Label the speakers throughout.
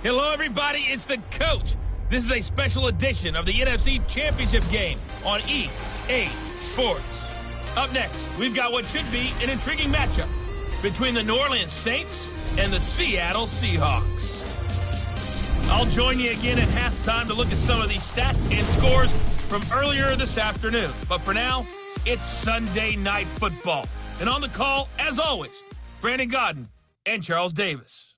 Speaker 1: Hello, everybody. It's the coach. This is a special edition of the NFC Championship game on EA Sports. Up next, we've got what should be an intriguing matchup between the New Orleans Saints and the Seattle Seahawks. I'll join you again at halftime to look at some of these stats and scores from earlier this afternoon. But for now, it's Sunday Night Football. And on the call, as always, Brandon Godden and Charles Davis.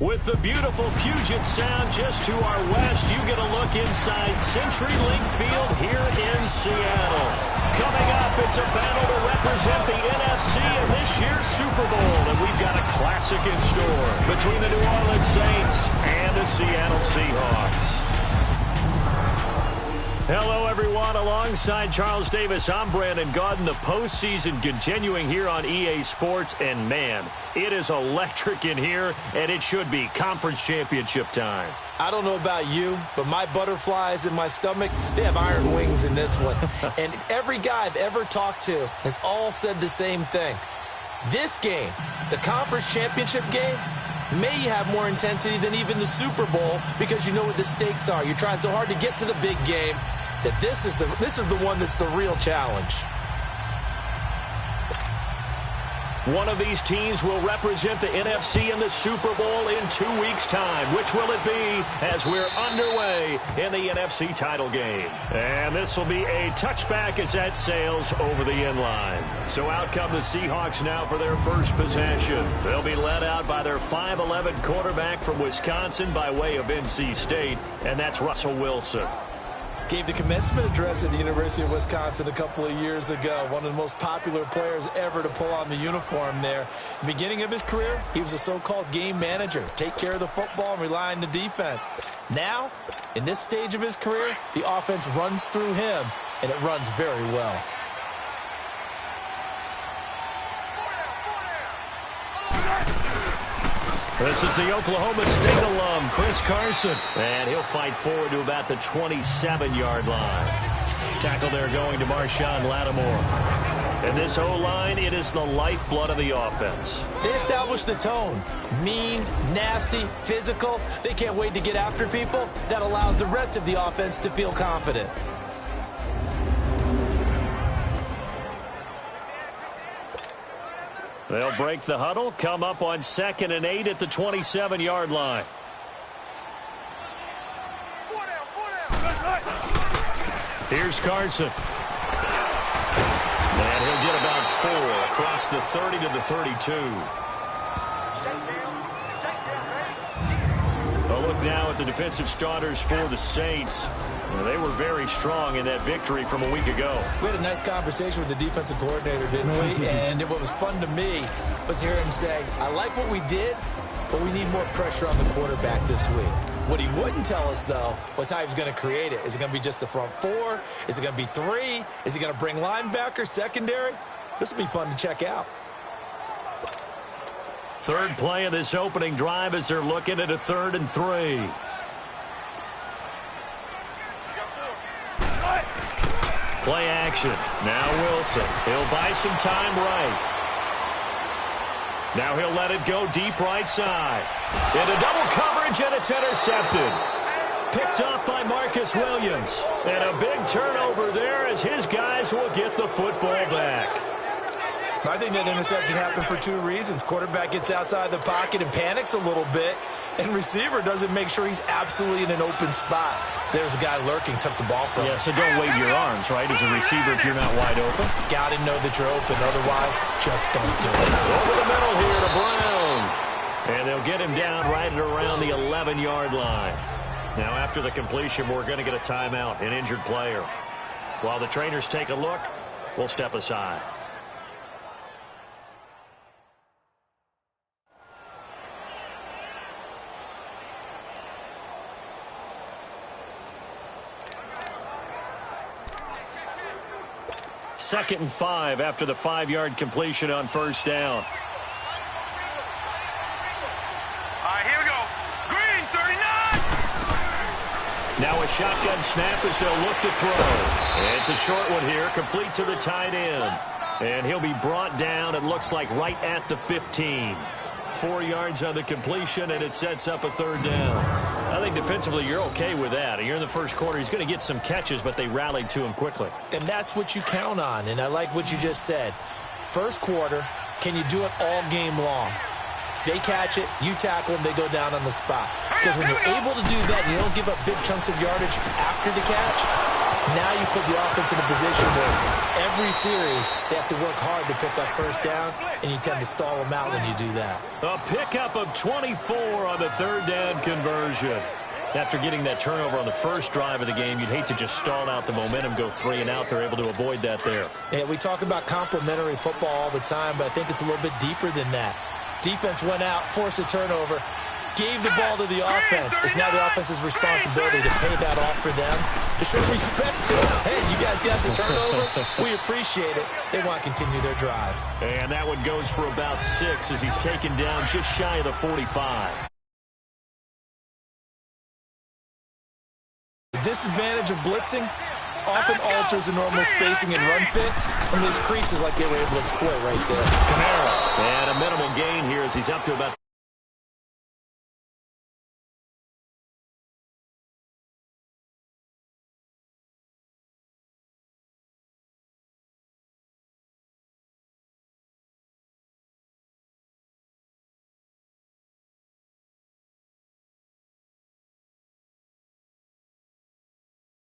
Speaker 2: With the beautiful Puget Sound just to our west, you get a look inside CenturyLink Field here in Seattle. Coming up, it's a battle to represent the NFC in this year's Super Bowl, and we've got a classic in store between the New Orleans Saints and the Seattle Seahawks. Hello, everyone. Alongside Charles Davis, I'm Brandon Godden. The postseason continuing here on EA Sports, and man, it is electric in here, and it should be conference championship time.
Speaker 3: I don't know about you, but my butterflies in my stomach, they have iron wings in this one. And every guy I've ever talked to has all said the same thing. This game, the conference championship game, may have more intensity than even the Super Bowl because you know what the stakes are. You're trying so hard to get to the big game that this is the one that's the real challenge.
Speaker 2: One of these teams will represent the NFC in the Super Bowl in 2 weeks' time. Which will it be as we're underway in the NFC title game? And this will be a touchback as that sails over the end line. So out come the Seahawks now for their first possession. They'll be led out by their 5'11" quarterback from Wisconsin by way of NC State, and that's Russell Wilson.
Speaker 3: Gave the commencement address at the University of Wisconsin a couple of years ago. One of the most popular players ever to pull on the uniform there. The beginning of his career, he was a so-called game manager. Take care of the football and rely on the defense. Now, in this stage of his career, the offense runs through him, and it runs very well.
Speaker 2: This is the Oklahoma State alum, Chris Carson. And he'll fight forward to about the 27-yard line. Tackle there going to Marshawn Lattimore. And this O-line, it is the lifeblood of the offense.
Speaker 3: They establish the tone. Mean, nasty, physical. They can't wait to get after people. That allows the rest of the offense to feel confident.
Speaker 2: They'll break the huddle, come up on 2nd and 8 at the 27-yard line. Here's Carson. And he'll get about 4 across the 30 to the 32. A look now at the defensive starters for the Saints. They were very strong in that victory from a week ago.
Speaker 3: We had a nice conversation with the defensive coordinator, didn't we? And what was fun to me was hear him say, I like what we did, but we need more pressure on the quarterback this week. What he wouldn't tell us, though, was how he was going to create it. Is it going to be just the front 4? Is it going to be 3? Is he going to bring linebacker, secondary? This will be fun to check out.
Speaker 2: Third play of this opening drive as they're looking at a 3rd and 3. Play action. Now Wilson. He'll buy some time right. Now he'll let it go deep right side. Into double coverage, and it's intercepted. Picked up by Marcus Williams. And a big turnover there as his guys will get the football back.
Speaker 3: I think that interception happened for 2 reasons. Quarterback gets outside the pocket and panics a little bit, and receiver doesn't make sure he's absolutely in an open spot. So there's a guy lurking, took the ball from him.
Speaker 2: Yeah, so don't wave your arms, right, as a receiver if you're not wide open.
Speaker 3: Got to know that you're open. Otherwise, just don't do it.
Speaker 2: Over the middle here to Brown. And they'll get him down right at around the 11-yard line. Now, after the completion, we're going to get a timeout, an injured player. While the trainers take a look, we'll step aside. Second and 5 after the 5-yard completion on first down.
Speaker 4: Here we go. Green, 39.
Speaker 2: Now a shotgun snap as they'll look to throw. It's a short one here, complete to the tight end. And he'll be brought down, it looks like, right at the 15. 4 yards on the completion, and it sets up a third down. I think defensively you're okay with that. You're in the first quarter. He's going to get some catches, but they rallied to him quickly.
Speaker 3: And that's what you count on, and I like what you just said. First quarter, can you do it all game long? They catch it, you tackle them, they go down on the spot. Because when you're able to do that and you don't give up big chunks of yardage after the catch, now you put the offense in a position where every series they have to work hard to pick up first downs, and you tend to stall them out when you do that.
Speaker 2: A pickup of 24 on the third down conversion. After getting that turnover on the first drive of the game, you'd hate to just stall out the momentum, go 3 and out. They're able to avoid that there.
Speaker 3: Yeah, we talk about complementary football all the time, but I think it's a little bit deeper than that. Defense went out, forced a turnover, gave the ball to the offense. It's now the offense's responsibility to pay that off for them, to show respect to them. Hey, you guys got the turnover. We appreciate it. They want to continue their drive.
Speaker 2: And that one goes for about 6 as he's taken down just shy of the 45.
Speaker 3: The disadvantage of blitzing often alters the normal spacing and run fits, and those creases like they were able to exploit right there.
Speaker 2: Kamara. And a minimal gain here as he's up to about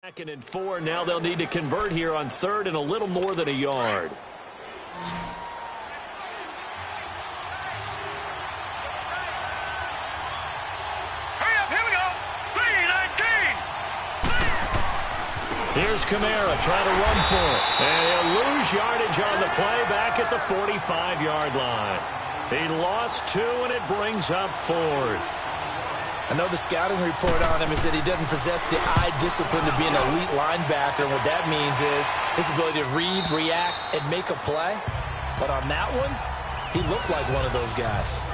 Speaker 2: Second and 4. Now they'll need to convert here on third and a little more than a yard.
Speaker 4: Hurry up, here we go. 3-19.
Speaker 2: Here's Kamara trying to run for it. And he'll lose yardage on the play back at the 45-yard line. He lost 2, and it brings up 4th.
Speaker 3: I know the scouting report on him is that he doesn't possess the eye discipline to be an elite linebacker. What that means is his ability to read, react, and make a play. But on that one, he looked like one of those guys.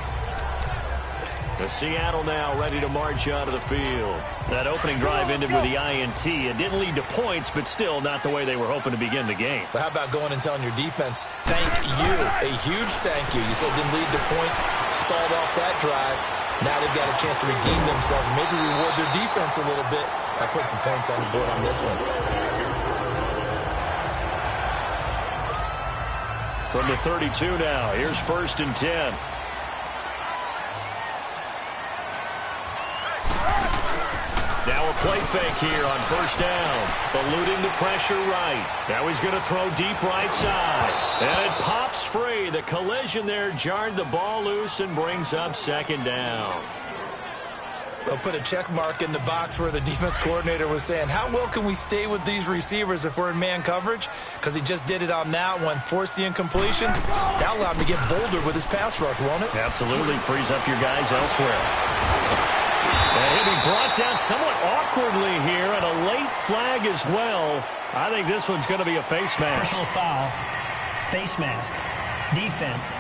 Speaker 2: The Seattle now ready to march out of the field. That opening drive ended with the INT. It didn't lead to points, but still not the way they were hoping to begin the game.
Speaker 3: But how about going and telling your defense, thank you, a huge thank you. You said it didn't lead to points, stalled off that drive. Now they've got a chance to redeem themselves, maybe reward their defense a little bit by putting some points on the board on this one.
Speaker 2: From the 32 now, here's 1st and 10. Now a play fake here on 1st down. Eluding the pressure right. Now he's going to throw deep right side. And it pops free. The collision there jarred the ball loose and brings up 2nd down.
Speaker 3: They'll put a check mark in the box where the defense coordinator was saying, how well can we stay with these receivers if we're in man coverage? Because he just did it on that one. Force the incompletion. That allowed him to get bolder with his pass rush, won't it?
Speaker 2: Absolutely. Frees up your guys elsewhere. And he'll be brought down somewhat awkwardly here, and a late flag as well. I think this one's going to be a face mask.
Speaker 5: Personal foul, face mask, defense.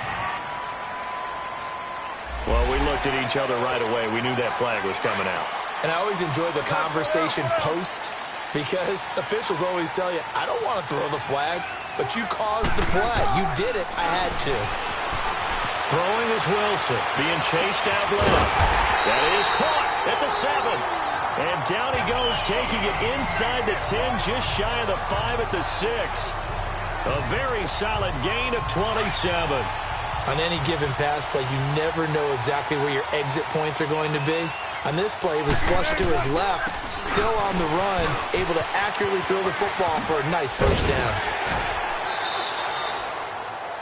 Speaker 2: Well, we looked at each other right away. We knew that flag was coming out.
Speaker 3: And I always enjoy the conversation post, because officials always tell you, I don't want to throw the flag, but you caused the play. You did it. I had to.
Speaker 2: Throwing is Wilson, being chased out left. That is caught at the 7. And down he goes, taking it inside the 10, just shy of the 5 at the 6. A very solid gain of 27.
Speaker 3: On any given pass play, you never know exactly where your exit points are going to be. On this play, he was flushed to his left, still on the run, able to accurately throw the football for a nice 1st down.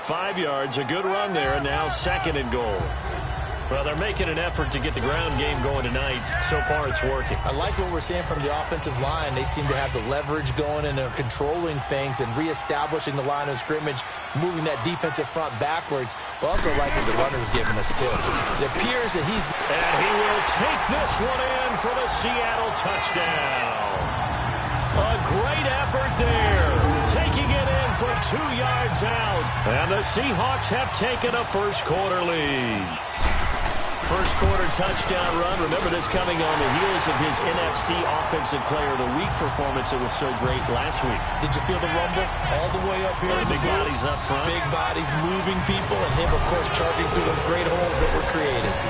Speaker 2: 5 yards, a good run there, and now 2nd and goal. Well, they're making an effort to get the ground game going tonight. So far, it's working.
Speaker 3: I like what we're seeing from the offensive line. They seem to have the leverage going, and they're controlling things and reestablishing the line of scrimmage, moving that defensive front backwards, but also like what the runner's giving us, too. It appears that he's...
Speaker 2: And he will take this one in for the Seattle touchdown. A great effort there. Taking it in for 2 yards out. And the Seahawks have taken a first quarter lead. First quarter touchdown run. Remember this coming on the heels of his NFC Offensive Player of the Week performance. It was so great last week.
Speaker 3: Did you feel the rumble all the way up here?
Speaker 2: Big bodies up front.
Speaker 3: Big bodies moving people, and him, of course, charging through those great holes that were created.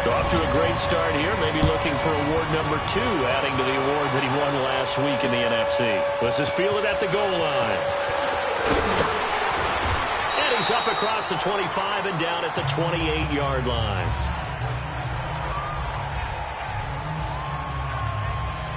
Speaker 2: Off to a great start here, maybe looking for award number 2, adding to the award that he won last week in the NFC. This is fielded at the goal line. And he's up across the 25 and down at the 28-yard line.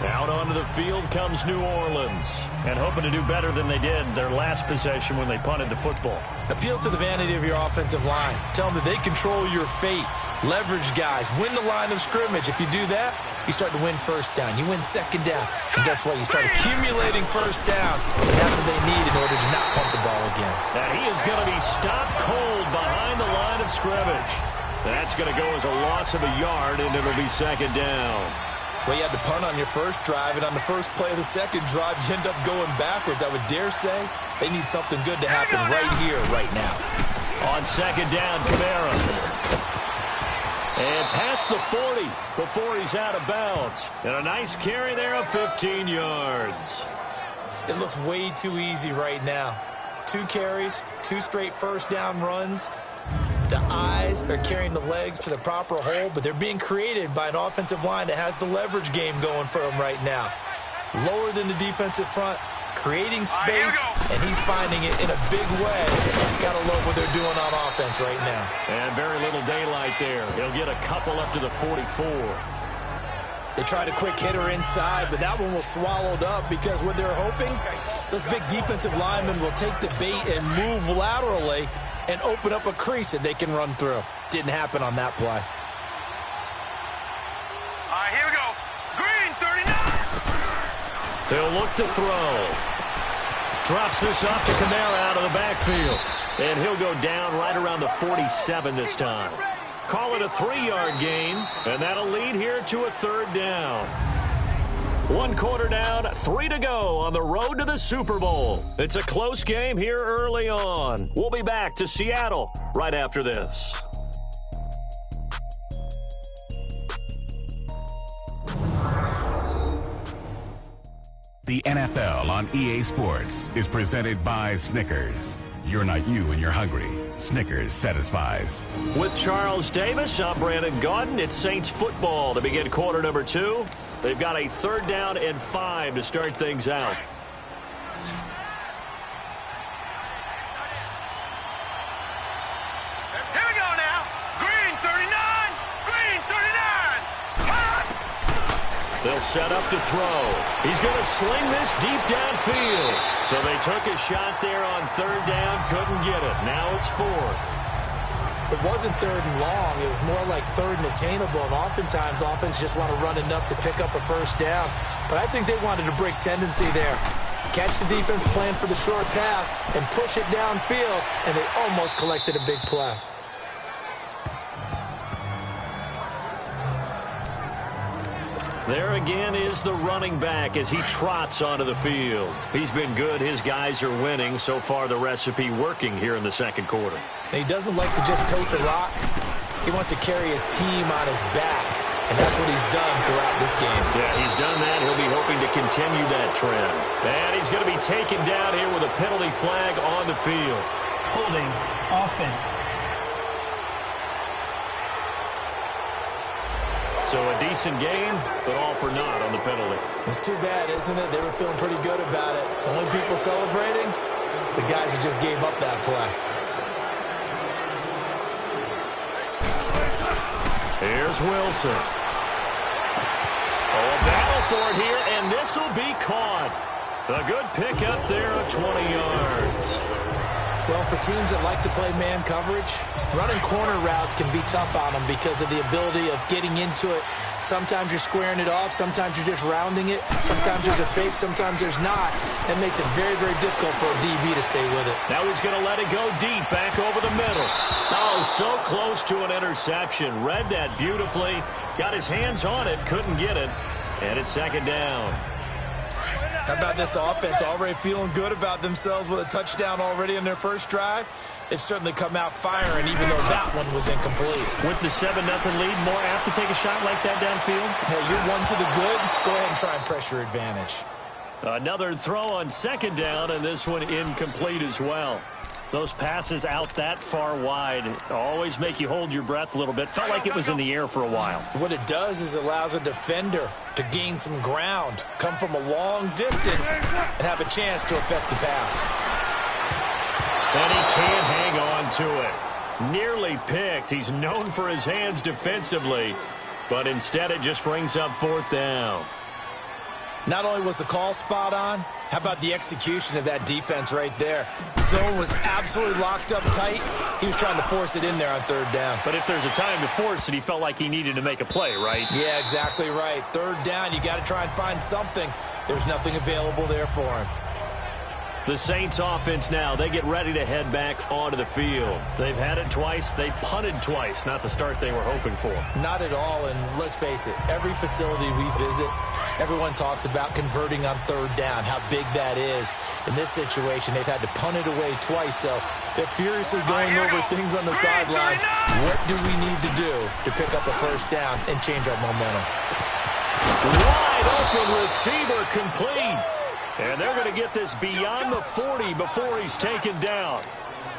Speaker 2: Out onto the field comes New Orleans. And hoping to do better than they did their last possession when they punted the football.
Speaker 3: Appeal to the vanity of your offensive line. Tell them that they control your fate. Leverage guys. Win the line of scrimmage. If you do that, you start to win first down. You win second down. And guess what? You start accumulating first downs. And that's what they need in order to not punt the ball again.
Speaker 2: And he is going to be stopped cold behind the line of scrimmage. That's going to go as a loss of a yard, and it'll be second down.
Speaker 3: Well, you had to punt on your first drive, and on the first play of the second drive, you end up going backwards. I would dare say they need something good to happen right here, right now.
Speaker 2: On second down, Kamara. And past the 40 before he's out of bounds. And a nice carry there of 15 yards.
Speaker 3: It looks way too easy right now. 2 carries, 2 straight first down runs. The eyes are carrying the legs to the proper hole, but they're being created by an offensive line that has the leverage game going for them right now. Lower than the defensive front, creating space, and he's finding it in a big way. Gotta love what they're doing on offense right now.
Speaker 2: And very little daylight there. He'll get a couple up to the 44.
Speaker 3: They tried a quick hitter inside, but that one was swallowed up because what they're hoping, those big defensive linemen will take the bait and move laterally and open up a crease that they can run through. Didn't happen on that play.
Speaker 4: Here we go. Green, 39.
Speaker 2: They'll look to throw. Drops this off to Kamara out of the backfield. And he'll go down right around the 47 this time. Call it a 3-yard gain, and that'll lead here to a third down. 1 quarter down, 3 to go on the road to the Super Bowl. It's a close game here early on. We'll be back to Seattle right after this.
Speaker 6: The NFL on EA Sports is presented by Snickers. You're not you when you're hungry. Snickers satisfies.
Speaker 2: With Charles Davis, I'm Brandon Gaudin. It's Saints football to begin quarter number 2. They've got a 3rd down and 5 to start things out.
Speaker 4: Here we go now. Green, 39. Green, 39.
Speaker 2: They'll set up to throw. He's going to sling this deep downfield. So they took a shot there on 3rd down, couldn't get it. Now it's 4th.
Speaker 3: It wasn't 3rd and long. It was more like 3rd and attainable, and oftentimes offense just want to run enough to pick up a first down. But I think they wanted to break tendency there. Catch the defense plan for the short pass and push it downfield, and they almost collected a big play.
Speaker 2: There again is the running back as he trots onto the field. He's been good. His guys are winning. So far, the recipe working here in the second quarter.
Speaker 3: And he doesn't like to just tote the rock. He wants to carry his team on his back, and that's what he's done throughout this game.
Speaker 2: Yeah, he's done that. He'll be hoping to continue that trend. And he's going to be taken down here with a penalty flag on the field.
Speaker 5: Holding offense.
Speaker 2: So a decent game, but all for naught on the penalty.
Speaker 3: It's too bad, isn't it? They were feeling pretty good about it. The only people celebrating, the guys who just gave up that play.
Speaker 2: Here's Wilson. Oh, a battle for it here, and this will be caught. A good pick up there of 20 yards.
Speaker 3: Well, for teams that like to play man coverage, running corner routes can be tough on them because of the ability of getting into it. Sometimes you're squaring it off. Sometimes you're just rounding it. Sometimes there's a fake. Sometimes there's not. That makes it very, very difficult for a DB to stay with it.
Speaker 2: Now he's going to let it go deep, back over the middle. Oh, so close to an interception. Read that beautifully. Got his hands on it, couldn't get it. And it's second down.
Speaker 3: How about this offense already feeling good about themselves with a touchdown already in their first drive? They've certainly come out firing, even though that one was incomplete.
Speaker 2: With the 7-0 lead, more apt to take a shot like that downfield?
Speaker 3: Hey, you're one to the good. Go ahead and try and pressure advantage.
Speaker 2: Another throw on second down, and this one incomplete as well. Those passes out that far wide always make you hold your breath a little bit. Felt like it was in the air for a while.
Speaker 3: What it does is it allows a defender to gain some ground, come from a long distance, and have a chance to affect the pass.
Speaker 2: And he can't hang on to it. Nearly picked. He's known for his hands defensively, but instead it just brings up 4th down.
Speaker 3: Not only was the call spot on, how about the execution of that defense right there? Zone was absolutely locked up tight. He was trying to force it in there on 3rd down.
Speaker 2: But if there's a time to force it, he felt like he needed to make a play, right?
Speaker 3: Yeah, exactly right. 3rd down, you got to try and find something. There's nothing available there for him.
Speaker 2: The Saints offense now, they get ready to head back onto the field. They've had it twice. They've punted twice. Not the start they were hoping for.
Speaker 3: Not at all, and let's face it, every facility we visit, everyone talks about converting on 3rd down, how big that is. In this situation, they've had to punt it away twice, so they're furiously going over things on the sidelines. What do we need to do to pick up a 1st down and change our momentum?
Speaker 2: Wide open receiver complete. And they're going to get this beyond the 40 before he's taken down.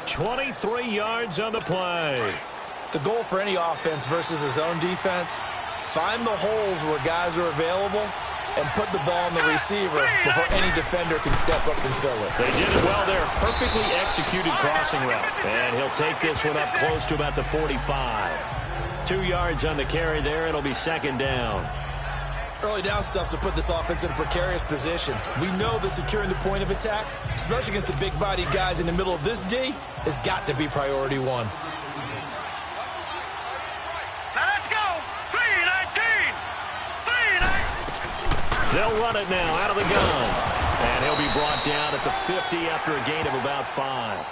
Speaker 2: 23 yards on the play.
Speaker 3: The goal for any offense versus his own defense, find the holes where guys are available and put the ball on the receiver before any defender can step up and fill it.
Speaker 2: They did it well there. Perfectly executed crossing route. And he'll take this one up close to about the 45. 2 yards on the carry there. It'll be 2nd down.
Speaker 3: Early down stuff to put this offense in a precarious position. We know that securing the point of attack, especially against the big-bodied guys in the middle of this D, has got to be priority 1.
Speaker 4: Now let's go. 3-19. 3-19.
Speaker 2: They'll run it now out of the gun. And he'll be brought down at the 50 after a gain of about 5.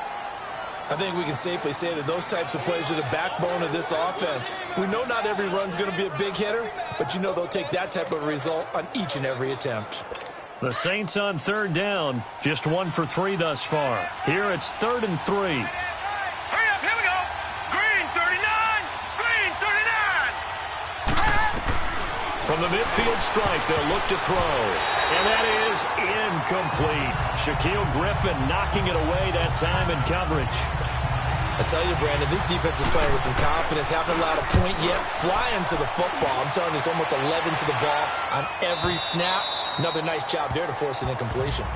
Speaker 3: I think we can safely say that those types of plays are the backbone of this offense. We know not every run's going to be a big hitter, but you know they'll take that type of result on each and every attempt.
Speaker 2: The Saints on 3rd down, just 1 for 3 thus far. Here it's 3rd and 3.
Speaker 4: Hurry up, here we go. Green 39. Green 39.
Speaker 2: From the midfield stripe, they'll look to throw. And that is incomplete. Shaquille Griffin knocking it away that time in coverage.
Speaker 3: I tell you, Brandon, this defense is playing with some confidence. Haven't allowed a point yet. Flying to the football. I'm telling you, it's almost 11 to the ball on every snap. Another nice job there to force an incompletion.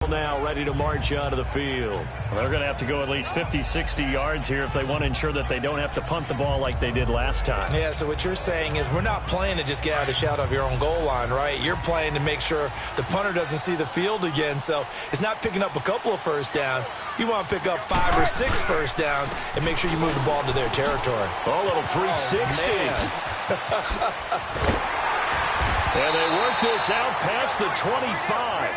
Speaker 2: Now ready to march out of the field. Well, they're going to have to go at least 50, 60 yards here if they want to ensure that they don't have to punt the ball like they did last time.
Speaker 3: Yeah, so what you're saying is we're not playing to just get out of the shadow of your own goal line, right? You're playing to make sure the punter doesn't see the field again. So it's not picking up a couple of 1st downs. You want to pick up 5 or 6 1st downs and make sure you move the ball into their territory.
Speaker 2: Oh, a little 360. And they work this out past the 25.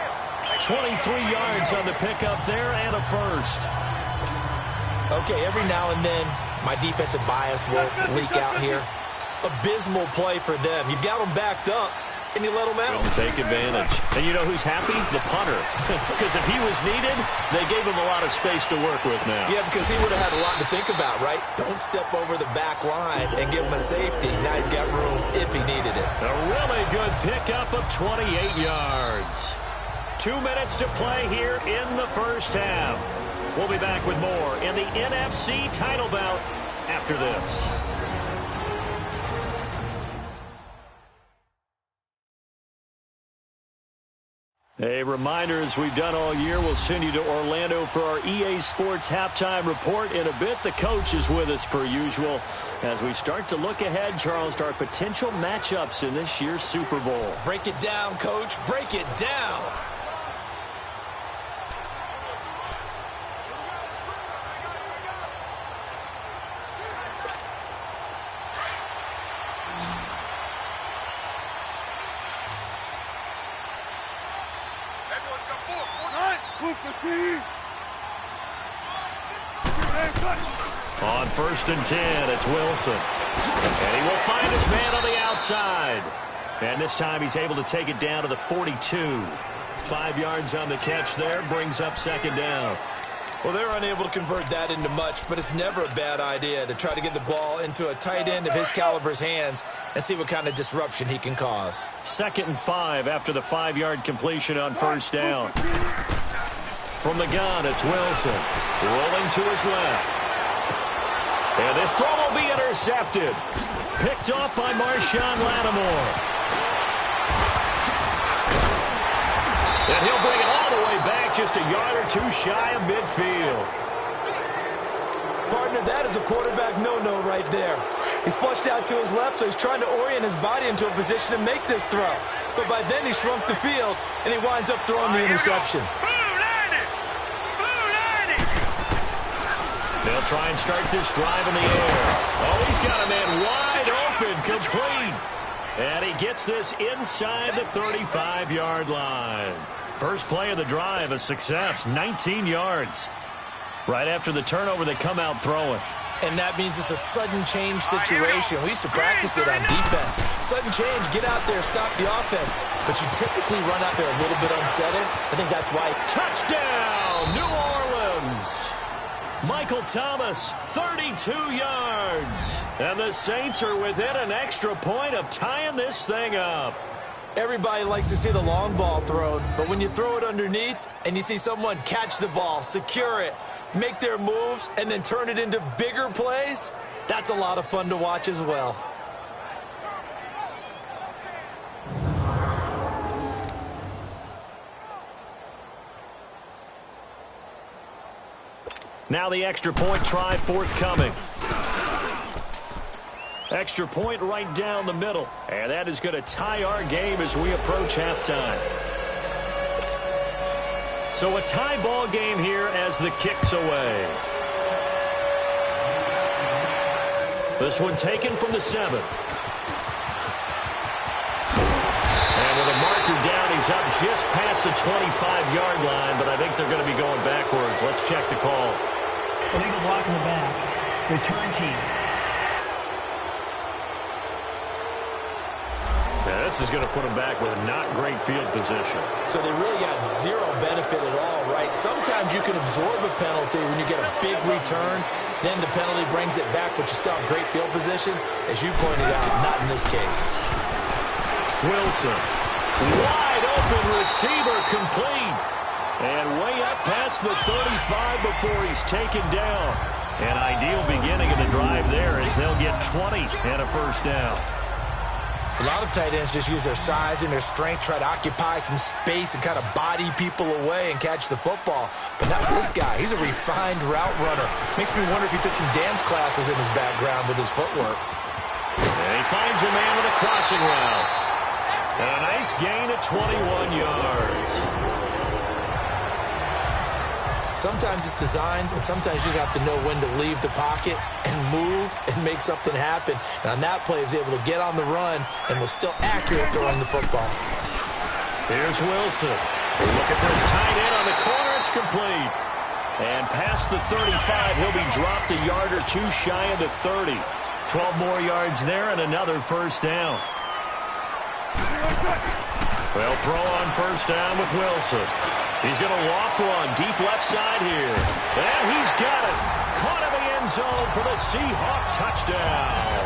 Speaker 2: 23 yards on the pickup there and a 1st.
Speaker 3: Okay, every now and then my defensive bias will leak out here. Abysmal play for them. You've got them backed up, and you let them out.
Speaker 2: They'll take advantage. And you know who's happy? The punter. Because if he was needed, they gave him a lot of space to work with now.
Speaker 3: Yeah, because he would have had a lot to think about, right? Don't step over the back line and give him a safety. Now he's got room if he needed it.
Speaker 2: A really good pickup of 28 yards. 2 minutes to play here in the 1st half. We'll be back with more in the NFC title bout after this. A reminder, as we've done all year, we'll send you to Orlando for our EA Sports halftime report in a bit. The coach is with us per usual as we start to look ahead, Charles, to our potential matchups in this year's Super Bowl.
Speaker 3: Break it down, Coach. Break it down.
Speaker 2: On 1st and 10, it's Wilson. And he will find his man on the outside. And this time he's able to take it down to the 42. 5 yards on the catch there, brings up 2nd down.
Speaker 3: Well, they're unable to convert that into much, but it's never a bad idea to try to get the ball into a tight end of his caliber's hands and see what kind of disruption he can cause.
Speaker 2: 2nd and 5 after the 5-yard completion on first down. From the gun, it's Wilson. Rolling to his left. And this throw will be intercepted. Picked off by Marshawn Lattimore. And he'll bring it all the way back, just a yard or two shy of midfield.
Speaker 3: Partner, that is a quarterback no-no right there. He's flushed out to his left, so he's trying to orient his body into a position to make this throw. But by then he shrunk the field, and he winds up throwing the interception.
Speaker 2: They'll try and start this drive in the air. Oh, he's got a man wide open, complete. And he gets this inside the 35-yard line. First play of the drive, a success, 19 yards. Right after the turnover, they come out throwing.
Speaker 3: And that means it's a sudden change situation. We used to practice it on defense. Sudden change, get out there, stop the offense. But you typically run out there a little bit unsettled. I think that's why.
Speaker 2: Touchdown, New Orleans. Michael Thomas, 32 yards. And the Saints are within an extra point of tying this thing up.
Speaker 3: Everybody likes to see the long ball thrown, but when you throw it underneath and you see someone catch the ball, secure it, make their moves, and then turn it into bigger plays, that's a lot of fun to watch as well.
Speaker 2: Now the extra point try forthcoming. Extra point right down the middle. And that is going to tie our game as we approach halftime. So a tie ball game here as the kick's away. This one taken from the 7. And with a marker down, he's up just past the 25-yard line, but I think they're going to be going backwards. Let's check the call.
Speaker 5: Illegal block in the back. Return team.
Speaker 2: Now, this is going to put them back with not great field position.
Speaker 3: So they really got zero benefit at all, right? Sometimes you can absorb a penalty when you get a big return. Then the penalty brings it back, but you still have great field position. As you pointed out, not in this case.
Speaker 2: Wilson. Wide open receiver, complete. And way up past the 35 before he's taken down. An ideal beginning of the drive there as they'll get 20 and a first down.
Speaker 3: A lot of tight ends just use their size and their strength, try to occupy some space and kind of body people away and catch the football. But not this guy. He's a refined route runner. Makes me wonder if he took some dance classes in his background with his footwork.
Speaker 2: And he finds a man with a crossing route. And a nice gain of 21 yards.
Speaker 3: Sometimes it's designed, and sometimes you just have to know when to leave the pocket and move and make something happen. And on that play, he was able to get on the run and was still accurate throwing the football.
Speaker 2: Here's Wilson. Look at this tight end on the corner. It's complete. And past the 35, he'll be dropped a yard or two shy of the 30. 12 more yards there and another first down. Well, throw on first down with Wilson. He's going to loft one deep left side here. And he's got it. Caught in the end zone for the Seahawk touchdown.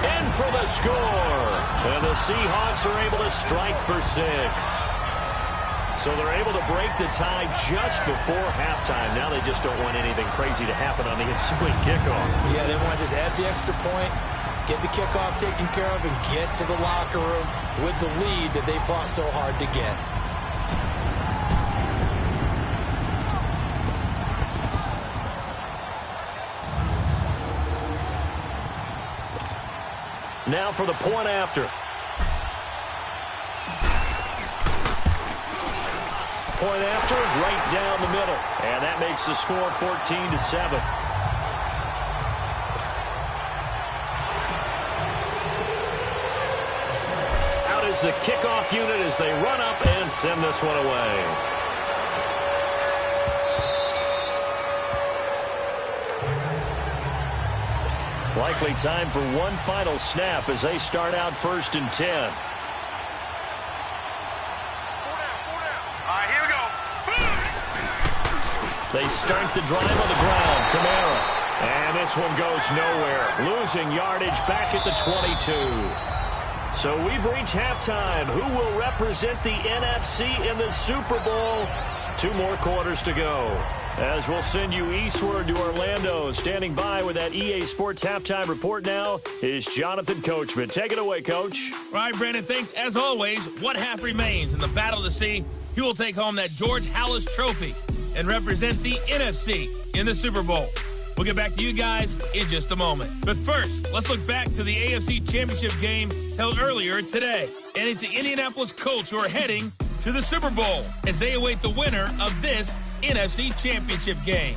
Speaker 2: In for the score. And the Seahawks are able to strike for 6. So they're able to break the tie just before halftime. Now they just don't want anything crazy to happen on the ensuing kickoff.
Speaker 3: Yeah, they want to just add the extra point, get the kickoff taken care of, and get to the locker room with the lead that they fought so hard to get.
Speaker 2: Now for the point after. Point after, right down the middle. And that makes the score 14-7. Out is the kickoff unit as they run up and send this one away. Likely time for one final snap as they start out 1st and 10.
Speaker 4: All right, here we go.
Speaker 2: They start the drive on the ground. Kamara. And this one goes nowhere. Losing yardage back at the 22. So we've reached halftime. Who will represent the NFC in the Super Bowl? 2 more quarters to go. As we'll send you eastward to Orlando. Standing by with that EA Sports halftime report now is Jonathan Coachman. Take it away, Coach.
Speaker 1: All right, Brandon, thanks. As always, one half remains in the Battle of the Sea. He will take home that George Halas Trophy and represent the NFC in the Super Bowl. We'll get back to you guys in just a moment. But first, let's look back to the AFC Championship game held earlier today. And it's the Indianapolis Colts who are heading to the Super Bowl as they await the winner of this NFC Championship game.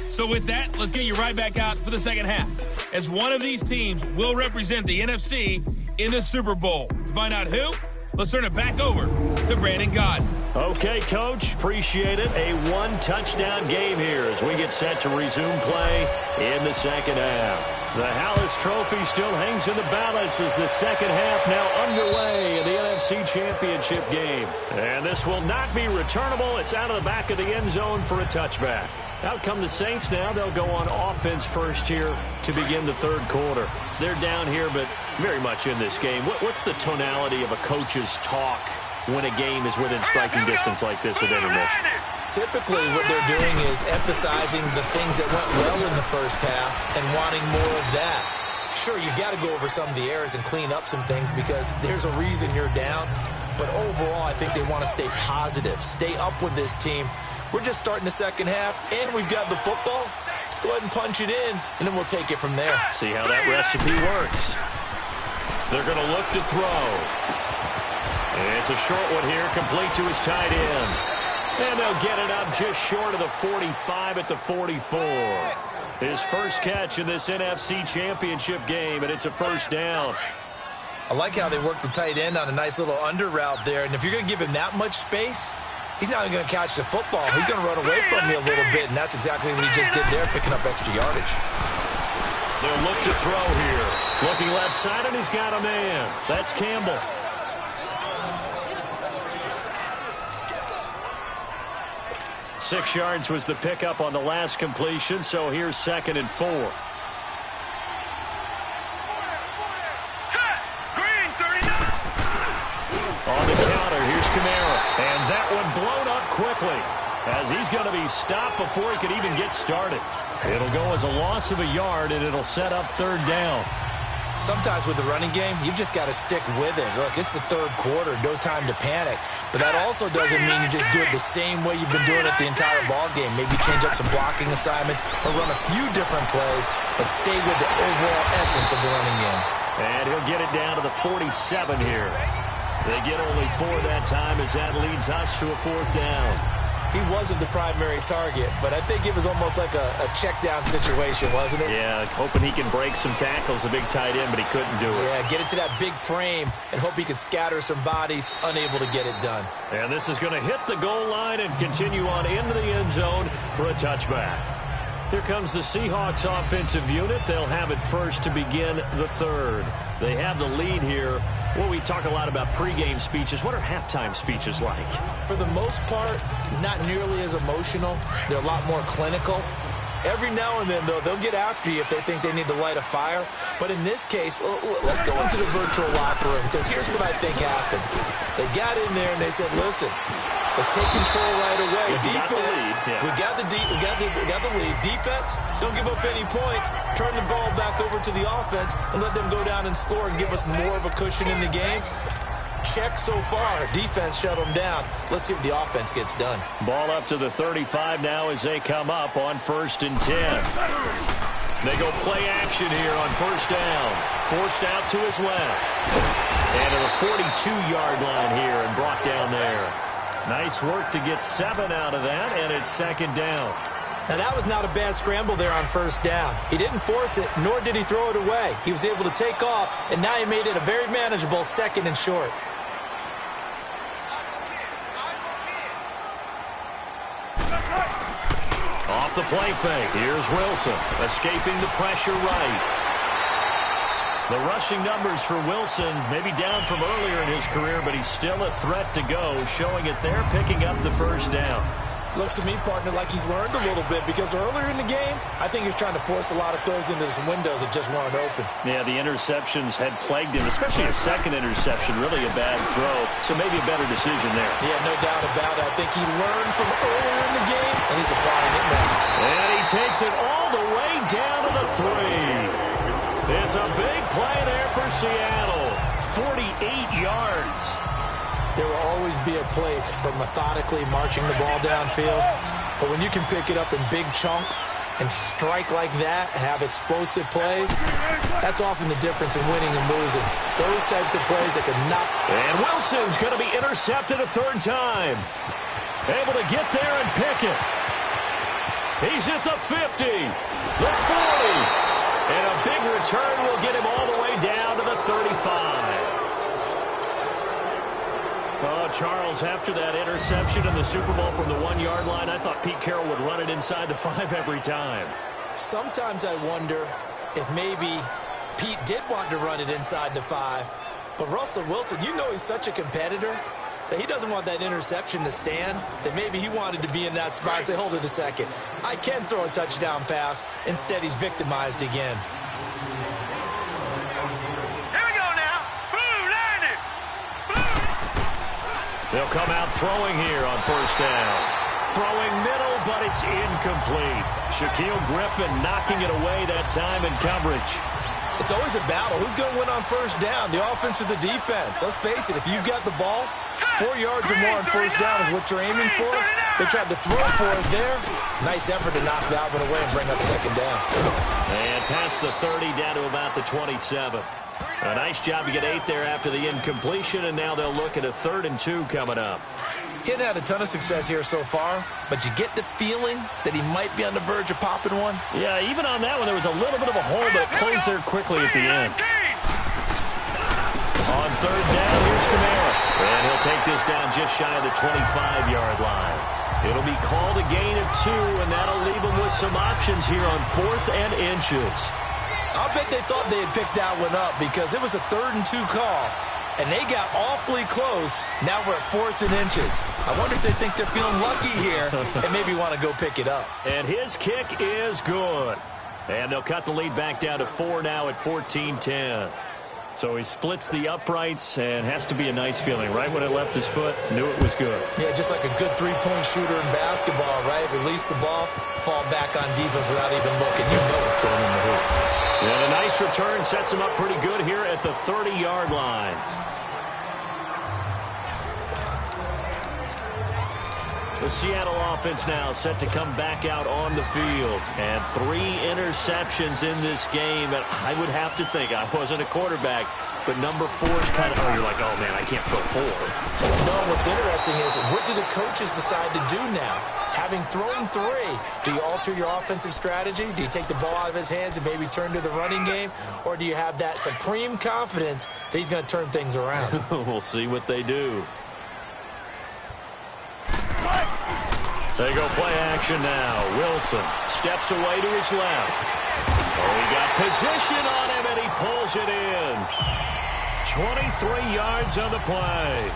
Speaker 1: So with that, let's get you right back out for the second half, as one of these teams will represent the NFC in the Super Bowl. To find out who, let's turn it back over to Brandon Gaudin.
Speaker 2: Okay, Coach. Appreciate it. A 1-touchdown game here as we get set to resume play in the second half. The Halas Trophy still hangs in the balance as the second half now underway in the NFC Championship game. And this will not be returnable. It's out of the back of the end zone for a touchback. Out come the Saints now. They'll go on offense first here to begin the third quarter. They're down here, but very much in this game. What's the tonality of a coach's talk when a game is within striking distance like this at intermission?
Speaker 3: Typically, what they're doing is emphasizing the things that went well in the first half and wanting more of that. Sure, you've got to go over some of the errors and clean up some things because there's a reason you're down. But overall, I think they want to stay positive, stay up with this team. We're just starting the second half, and we've got the football. Let's go ahead and punch it in, and then we'll take it from there.
Speaker 2: See how that recipe works. They're going to look to throw. It's a short one here, complete to his tight end. And they'll get it up just short of the 45 at the 44. His first catch in this NFC Championship game, and it's a first down.
Speaker 3: I like how they work the tight end on a nice little under route there. And if you're going to give him that much space, he's not going to catch the football. He's going to run away from me a little bit, and that's exactly what he just did there, picking up extra yardage.
Speaker 2: They'll look to throw here. Looking left side, and he's got a man. That's Campbell. Six yards was the pickup on the last completion, so here's 2nd and 4.
Speaker 4: Green, 39.
Speaker 2: On the counter, here's Kamara. And that one blown up quickly as he's going to be stopped before he could even get started. It'll go as a loss of a yard, and it'll set up 3rd down.
Speaker 3: Sometimes with the running game, you've just got to stick with it. Look, it's the third quarter, no time to panic. But that also doesn't mean you just do it the same way you've been doing it the entire ball game. Maybe change up some blocking assignments or run a few different plays, but stay with the overall essence of the running game.
Speaker 2: And he'll get it down to the 47 here. They get only 4 that time as that leads us to a 4th down.
Speaker 3: He wasn't the primary target, but I think it was almost like a check-down situation, wasn't it?
Speaker 2: Yeah, hoping he can break some tackles, a big tight end, but he couldn't do it.
Speaker 3: Yeah, get it to that big frame and hope he can scatter some bodies, unable to get it done.
Speaker 2: And this is going to hit the goal line and continue on into the end zone for a touchback. Here comes the Seahawks offensive unit. They'll have it first to begin the third. They have the lead here. Well, we talk a lot about pregame speeches. What are halftime speeches like?
Speaker 3: For the most part, not nearly as emotional. They're a lot more clinical. Every now and then, though, they'll get after you if they think they need to light a fire. But in this case, let's go into the virtual locker room, because here's what I think happened. They got in there and they said, listen, let's take control right away. Defense, we got the lead. Defense, don't give up any points. Turn the ball back over to the offense and let them go down and score and give us more of a cushion in the game. Check so far. Defense shut them down. Let's see if the offense gets done.
Speaker 2: Ball up to the 35 now as they come up on 1st and 10. They go play action here on 1st down. Forced out to his left. And to the 42-yard line here and brought down there. Nice work to get 7 out of that, and it's 2nd down.
Speaker 3: Now, that was not a bad scramble there on 1st down. He didn't force it, nor did he throw it away. He was able to take off, and now he made it a very manageable 2nd and short.
Speaker 2: Off the play fake. Here's Wilson, escaping the pressure right. The rushing numbers for Wilson, maybe down from earlier in his career, but he's still a threat to go, showing it there, picking up the first down.
Speaker 3: Looks to me, partner, like he's learned a little bit, because earlier in the game, I think he was trying to force a lot of throws into some windows that just weren't open.
Speaker 2: Yeah, the interceptions had plagued him, especially a second interception, really a bad throw, so maybe a better decision there.
Speaker 3: Yeah, no doubt about it. I think he learned from earlier in the game, and he's applying it now.
Speaker 2: And he takes it all the way down to the 3. It's a big play there for Seattle, 48 yards.
Speaker 3: There will always be a place for methodically marching the ball downfield. But when you can pick it up in big chunks and strike like that, have explosive plays, that's often the difference in winning and losing. Those types of plays that can knock.
Speaker 2: And Wilson's going to be intercepted a third time. Able to get there and pick it. He's at the 50, the 40. And a big return will get him all the way down to the 35. Oh, Charles, after that interception in the Super Bowl from the 1-yard line, I thought Pete Carroll would run it inside the 5 every time.
Speaker 3: Sometimes I wonder if maybe Pete did want to run it inside the 5. But Russell Wilson, you know he's such a competitor that he doesn't want that interception to stand, that maybe he wanted to be in that spot and say, hold it a second, I can throw a touchdown pass. Instead, he's victimized again.
Speaker 2: They'll come out throwing here on first down. Throwing middle, but it's incomplete. Shaquille Griffin knocking it away that time in coverage.
Speaker 3: It's always a battle. Who's going to win on first down, the offense or the defense? Let's face it, if you've got the ball, 4 yards or more on first down is what you're aiming for. They tried to throw for it there. Nice effort to knock that one away and bring up second down.
Speaker 2: And past the 30 down to about the 27. A nice job to get 8 there after the incompletion, and now they'll look at a 3rd and 2 coming up.
Speaker 3: He hadn't had a ton of success here so far, but you get the feeling that he might be on the verge of popping one.
Speaker 2: Yeah, even on that one, there was a little bit of a hole, but it closed there quickly at the end. On 3rd down, here's Kamara. And he'll take this down just shy of the 25-yard line. It'll be called a gain of 2, and that'll leave him with some options here on 4th and inches.
Speaker 3: I bet they thought they had picked that one up because it was a 3rd and 2 call, and they got awfully close. Now we're at 4th and inches. I wonder if they think they're feeling lucky here and maybe want to go pick it up.
Speaker 2: And his kick is good. And they'll cut the lead back down to 4 now at 14-10. So he splits the uprights and has to be a nice feeling. Right when it left his foot, knew it was good.
Speaker 3: Yeah, just like a good three-point shooter in basketball, right? Release the ball, fall back on defense without even looking. You know it's going in the hoop.
Speaker 2: And a nice return sets him up pretty good here at the 30-yard line. The Seattle offense now set to come back out on the field. And 3 interceptions in this game. And I would have to think, I wasn't a quarterback, but number 4 is kind of, you're like, oh, man, I can't throw 4.
Speaker 3: No, what's interesting is, what do the coaches decide to do now? Having thrown 3, do you alter your offensive strategy? Do you take the ball out of his hands and maybe turn to the running game? Or do you have that supreme confidence that he's going to turn things around?
Speaker 2: We'll see what they do. They go play action now. Wilson steps away to his left. Oh, he got position on him, and he pulls it in. 23 yards on the play.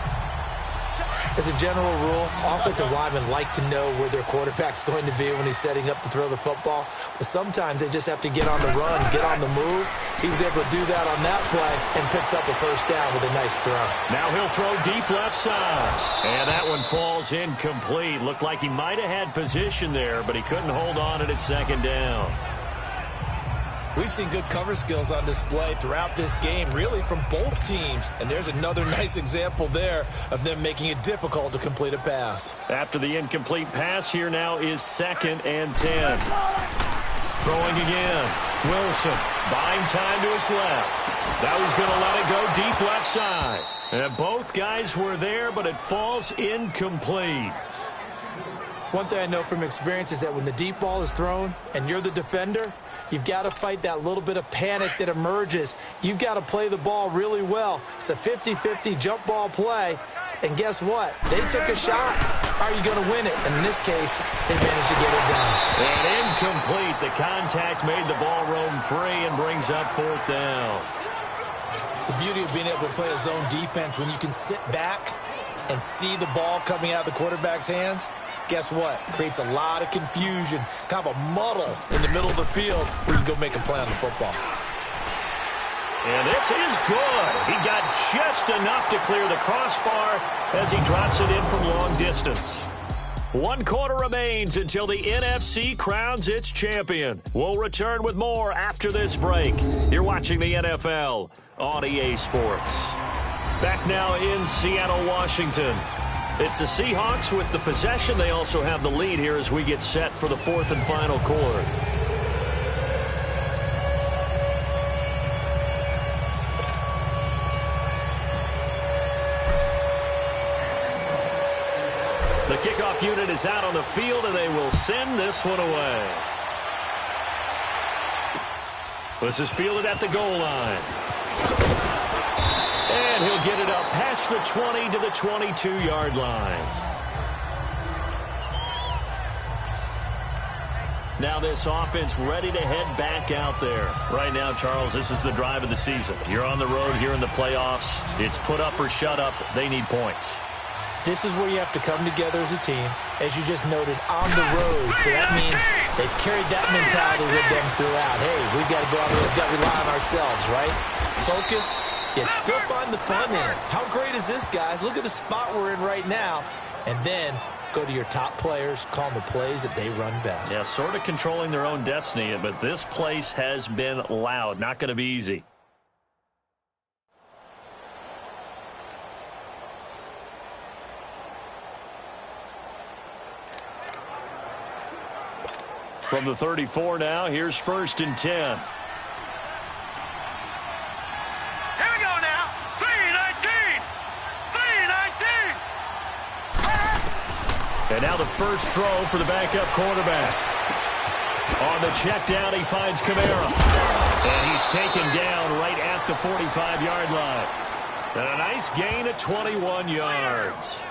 Speaker 3: As a general rule, offensive linemen like to know where their quarterback's going to be when he's setting up to throw the football. But sometimes they just have to get on the run, get on the move. He was able to do that on that play and picks up a first down with a nice throw.
Speaker 2: Now he'll throw deep left side. And that one falls incomplete. Looked like he might have had position there, but he couldn't hold on at second down.
Speaker 3: We've seen good cover skills on display throughout this game, really from both teams. And there's another nice example there of them making it difficult to complete a pass.
Speaker 2: After the incomplete pass, here now is 2nd and 10. Throwing again. Wilson buying time to his left. Now he's going to let it go deep left side. And both guys were there, but it falls incomplete.
Speaker 3: One thing I know from experience is that when the deep ball is thrown and you're the defender, you've got to fight that little bit of panic that emerges. You've got to play the ball really well. It's a 50-50 jump ball play. And guess what? They took a shot. How are you going to win it? And in this case, they managed to get it done.
Speaker 2: And incomplete. The contact made the ball roam free and brings up 4th down.
Speaker 3: The beauty of being able to play a zone defense when you can sit back and see the ball coming out of the quarterback's hands, guess what? It creates a lot of confusion, kind of a muddle in the middle of the field where you can go make a play on the football.
Speaker 2: And this is good. He got just enough to clear the crossbar as he drops it in from long distance. 1 quarter remains until the NFC crowns its champion. We'll return with more after this break. You're watching the NFL on EA Sports. Back now in Seattle, Washington. It's the Seahawks with the possession. They also have the lead here as we get set for the 4th and final quarter. The kickoff unit is out on the field, and they will send this one away. This is fielded at the goal line. And he'll get it up past the 20 to the 22-yard line. Now this offense ready to head back out there. Right now, Charles, this is the drive of the season. You're on the road here in the playoffs. It's put up or shut up. They need points.
Speaker 3: This is where you have to come together as a team, as you just noted, on the road. So that means they've carried that mentality with them throughout. Hey, we've got to go out there, we've got to rely on ourselves, right? Focus, yet still find the fun in it. How great is this, guys? Look at the spot we're in right now. And then go to your top players, call them the plays that they run best.
Speaker 2: Yeah, sort of controlling their own destiny, but this place has been loud. Not going to be easy. From the 34 now, here's 1st and 10.
Speaker 4: Here we go now. 3-19. 3-19.
Speaker 2: And now the first throw for the backup quarterback. On the check down, he finds Kamara. And he's taken down right at the 45-yard line. And a nice gain of 21 yards.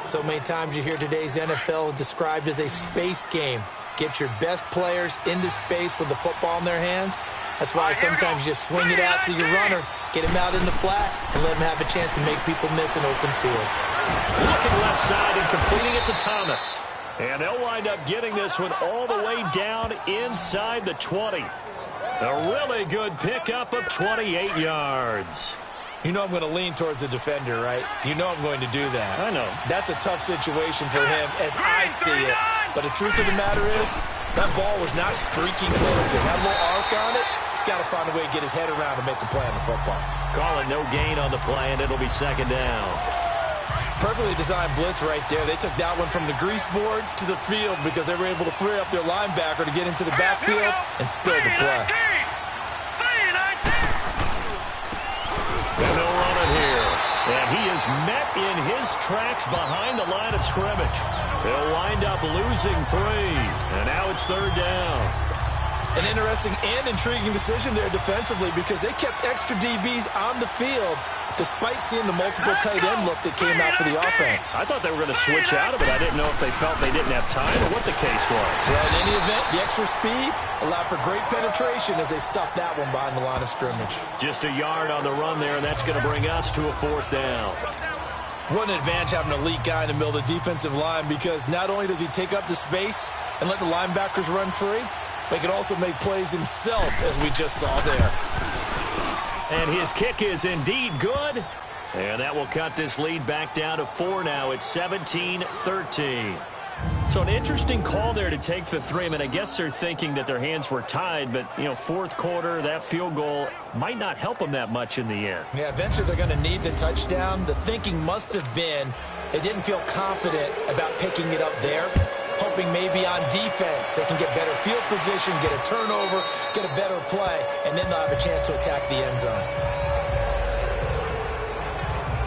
Speaker 3: So many times you hear today's NFL described as a space game. Get your best players into space with the football in their hands. That's why sometimes you just swing it out to your runner, get him out in the flat, and let him have a chance to make people miss an open field.
Speaker 2: Looking left side and completing it to Thomas. And they'll wind up getting this one all the way down inside the 20. A really good pickup of 28 yards.
Speaker 3: You know I'm going to lean towards the defender, right? You know I'm going to do that.
Speaker 2: I know.
Speaker 3: That's a tough situation for him as I see it. But the truth of the matter is, that ball was not streaking towards him. That little arc on it, he's got to find a way to get his head around and make a play on the football.
Speaker 2: Call it no gain on the play, and it'll be 2nd down.
Speaker 3: Perfectly designed blitz right there. They took that one from the grease board to the field because they were able to free up their linebacker to get into the backfield and spill the play.
Speaker 2: And they'll run it here. And he is met in his tracks behind the line of scrimmage. They'll wind up losing 3. And now it's 3rd down.
Speaker 3: An interesting and intriguing decision there defensively because they kept extra DBs on the field despite seeing the multiple tight end look that came out for the offense.
Speaker 2: I thought they were going to switch out of it. I didn't know if they felt they didn't have time or what the case was.
Speaker 3: Well, in any event, the extra speed allowed for great penetration as they stuffed that one behind the line of scrimmage.
Speaker 2: Just a yard on the run there, and that's going to bring us to a 4th down.
Speaker 3: What an advantage having an elite guy in the middle of the defensive line because not only does he take up the space and let the linebackers run free, but he can also make plays himself, as we just saw there.
Speaker 2: And his kick is indeed good. And that will cut this lead back down to 4 now. It's 17-13. So an interesting call there to take the 3. I mean, I guess they're thinking that their hands were tied, but, you know, 4th quarter, that field goal might not help them that much in the end.
Speaker 3: Yeah, eventually they're going to need the touchdown. The thinking must have been they didn't feel confident about picking it up there, hoping maybe on defense they can get better field position, get a turnover, get a better play, and then they'll have a chance to attack the end zone.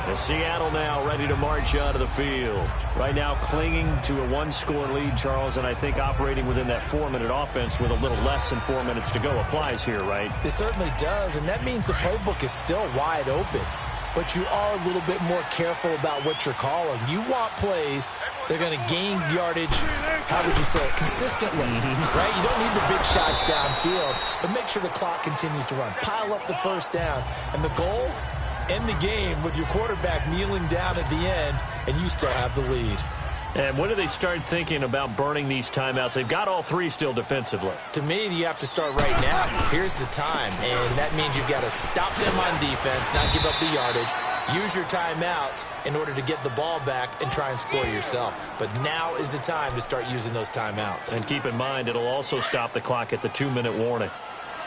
Speaker 2: And Seattle now ready to march out of the field. Right now clinging to a 1-score lead, Charles, and I think operating within that 4-minute offense with a little less than 4 minutes to go applies here, right?
Speaker 3: It certainly does, and that means the playbook is still wide open. but you are a little bit more careful about what you're calling. You want plays that are going to gain yardage, how would you say it, consistently, right? You don't need the big shots downfield, but make sure the clock continues to run. Pile up the first downs. And the goal, end the game with your quarterback kneeling down at the end, and you still have the lead.
Speaker 2: And when do they start thinking about burning these timeouts? They've got all three still defensively.
Speaker 3: To me, you have to start right now. Here's the time, and that means you've got to stop them on defense, not give up the yardage. Use your timeouts in order to get the ball back and try and score yourself. But now is the time to start using those timeouts.
Speaker 2: And keep in mind, it'll also stop the clock at the 2-minute warning.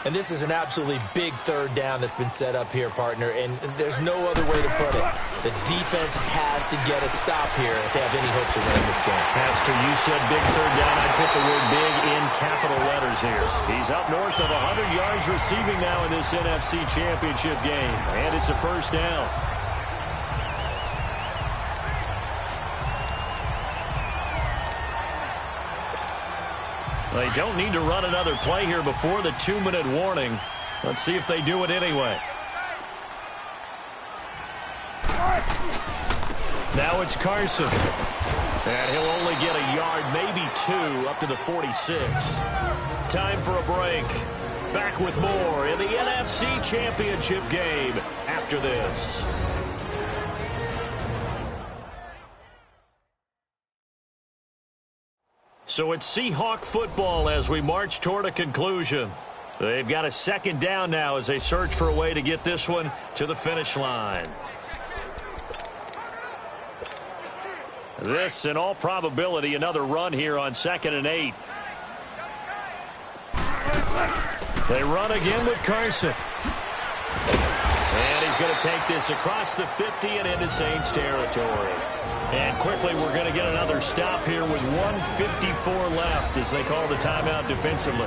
Speaker 3: And this is an absolutely big third down that's been set up here, partner, and there's no other way to put it. The defense has to get a stop here if they have any hopes of winning this game.
Speaker 2: Pastor, you said big third down. I'd put the word big in capital letters here. He's up north of 100 yards receiving now in this NFC Championship game, and it's a first down. They don't need to run another play here before the 2-minute warning. Let's see if they do it anyway. Now it's Carson. And he'll only get a yard, maybe two, up to the 46. Time for a break. Back with more in the NFC Championship game after this. So it's Seahawk football as we march toward a conclusion. They've got a second down now as they search for a way to get this one to the finish line. This, in all probability, another run here on 2nd and 8. They run again with Carson. And he's going to take this across the 50 and into Saints territory. And quickly, we're going to get another stop here with 1:54 left as they call the timeout defensively.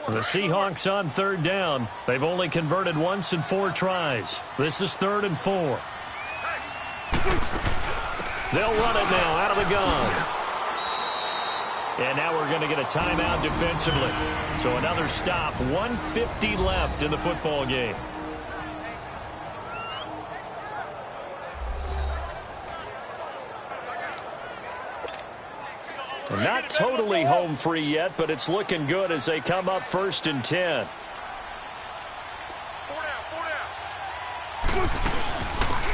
Speaker 2: The Seahawks on third down. They've only converted once in 4 tries. This is 3rd and 4. They'll run it now out of the gun. And now we're going to get a timeout defensively. So another stop, 1:50 left in the football game. Not totally home free yet, but it's looking good as they come up 1st and 10.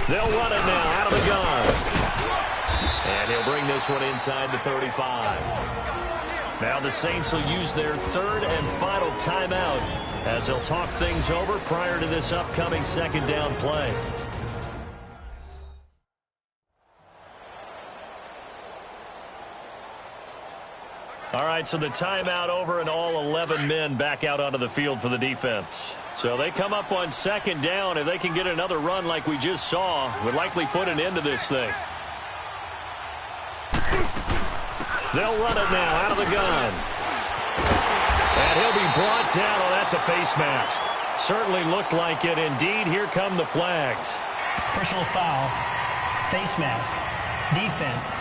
Speaker 2: They'll run it now out of the gun. And he'll bring this one inside the 35. Now the Saints will use their 3rd and final timeout as they'll talk things over prior to this upcoming 2nd down play. All right, so the timeout over and all 11 men back out onto the field for the defense. So they come up on 2nd down. If they can get another run like we just saw, would likely put an end to this thing. They'll run it now out of the gun. And he'll be brought down. Oh, that's a face mask. Certainly looked like it. Indeed, here come the flags.
Speaker 5: Personal foul, face mask, defense.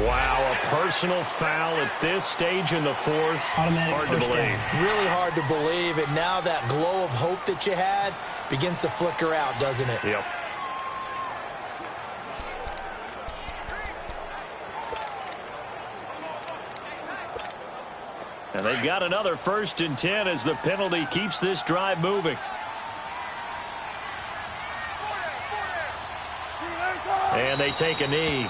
Speaker 2: Wow, a personal foul at this stage in the 4th.
Speaker 5: Automatic first down.
Speaker 3: Really hard to believe, and now that glow of hope that you had begins to flicker out, doesn't it?
Speaker 2: Yep. And they've got another 1st and 10 as the penalty keeps this drive moving. And they take a knee.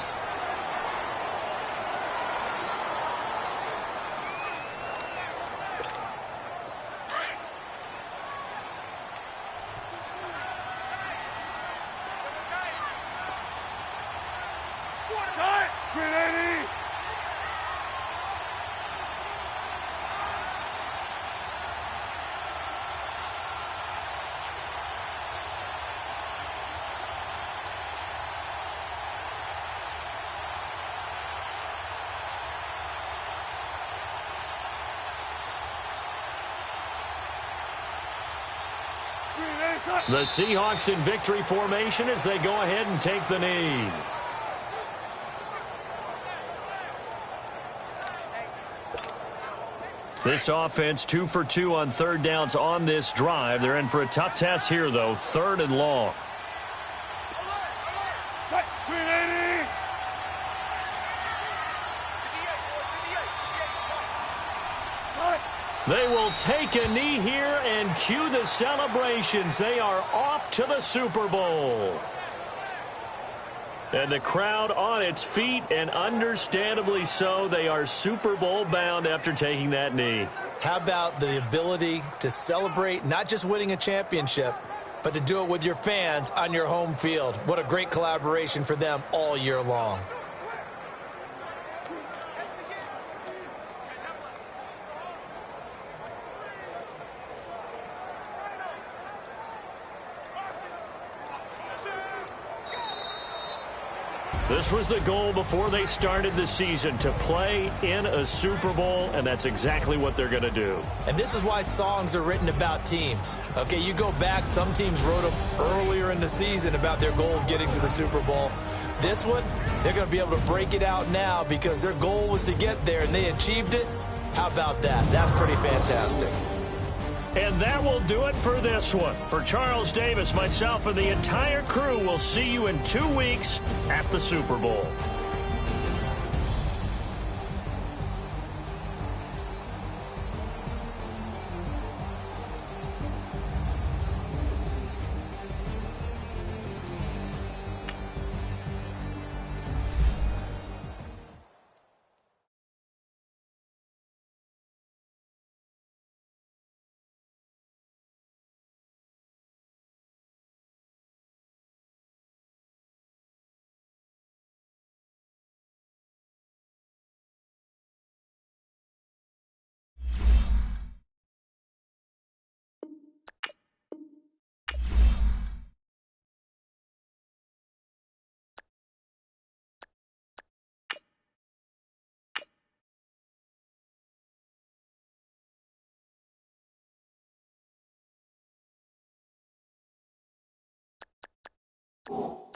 Speaker 2: The Seahawks in victory formation as they go ahead and take the knee. This offense 2 for 2 on third downs on this drive. They're in for a tough test here, though. 3rd and long. They will take a knee here and cue the celebrations. They are off to the Super Bowl. And the crowd on its feet, and understandably so. They are Super Bowl bound after taking that knee.
Speaker 3: How about the ability to celebrate not just winning a championship, but to do it with your fans on your home field? What a great collaboration for them all year long.
Speaker 2: This was the goal before they started the season, to play in a Super Bowl, and that's exactly what they're going to do.
Speaker 3: And this is why songs are written about teams. Okay, you go back, some teams wrote them earlier in the season about their goal of getting to the Super Bowl. This one, they're going to be able to break it out now because their goal was to get there, and they achieved it. How about that? That's pretty fantastic.
Speaker 2: And that will do it for this one. For Charles Davis, myself, and the entire crew, we'll see you in 2 weeks at the Super Bowl.
Speaker 7: You